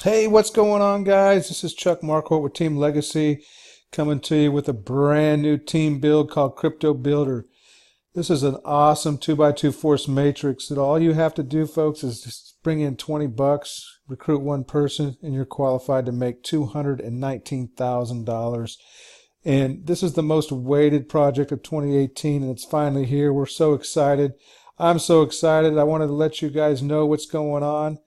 Hey, what's going on, guys? This is Chuck Marquardt with Team Legacy coming to you with a brand new team build called Crypto Builder. This is an awesome 2x2 force matrix that all you have to do, folks, is just bring in 20 bucks, recruit one person, and you're qualified to make $219,000. And this is the most awaited project of 2018, and it's finally here. We're so excited. I'm so excited. I wanted to let you guys know what's going on.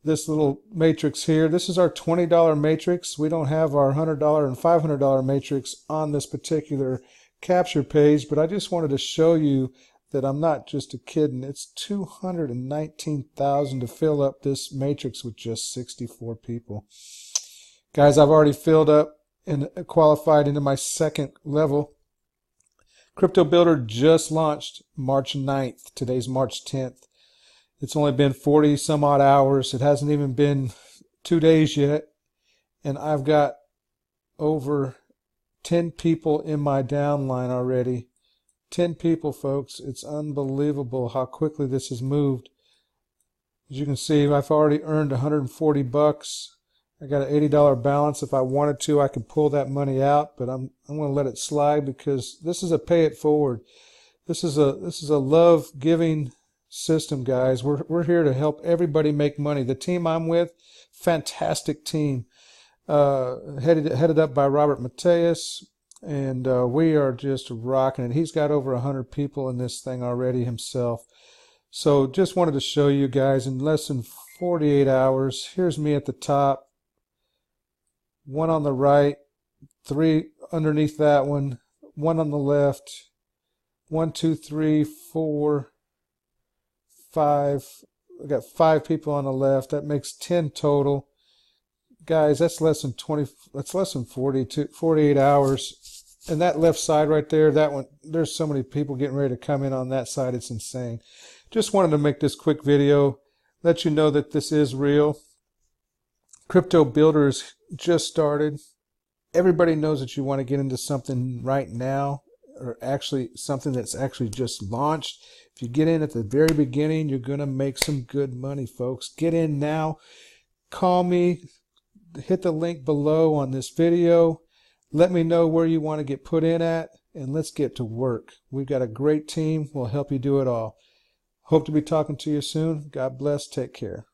This little matrix here, this is our $20 matrix. We don't have our $100 and $500 matrix on this particular capture page, but I just wanted to show you that I'm not just a kidding. It's $219,000 to fill up this matrix with just 64 people. Guys, I've already filled up and qualified into my second level. Crypto Builder just launched March 9th. Today's March 10th. It's only been 40 some odd hours. It hasn't even been 2 days yet. And I've got over 10 people in my downline already. 10 people, folks. It's unbelievable how quickly this has moved. As you can see, I've already earned 140 bucks. I got an $80 balance. If I wanted to, I could pull that money out, but I'm going to let it slide because this is a pay it forward. This is a love giving system, guys. We're here to help everybody make money. The team I'm with, fantastic team, headed up by Robert Mateus, and we are just rocking it. He's got over 100 people in this thing already himself. So just wanted to show you guys in less than 48 hours. Here's me at the top, one on the right, 3 underneath that one on the left, 1, 2, 3, 4, 5. I got 5 people on the left. That makes 10 total. Guys, that's less than 20. That's less than 48 hours. And that left side right there, that one, there's so many people getting ready to come in on that side. It's insane. Just wanted to make this quick video, let you know that this is real. Crypto Builders just started. Everybody knows that you want to get into something right now, or actually something that's actually just launched. If you get in at the very beginning, you're going to make some good money, folks. Get in now. Call me. Hit the link below on this video. Let me know where you want to get put in at, and let's get to work. We've got a great team. We'll help you do it all. Hope to be talking to you soon. God bless. Take care.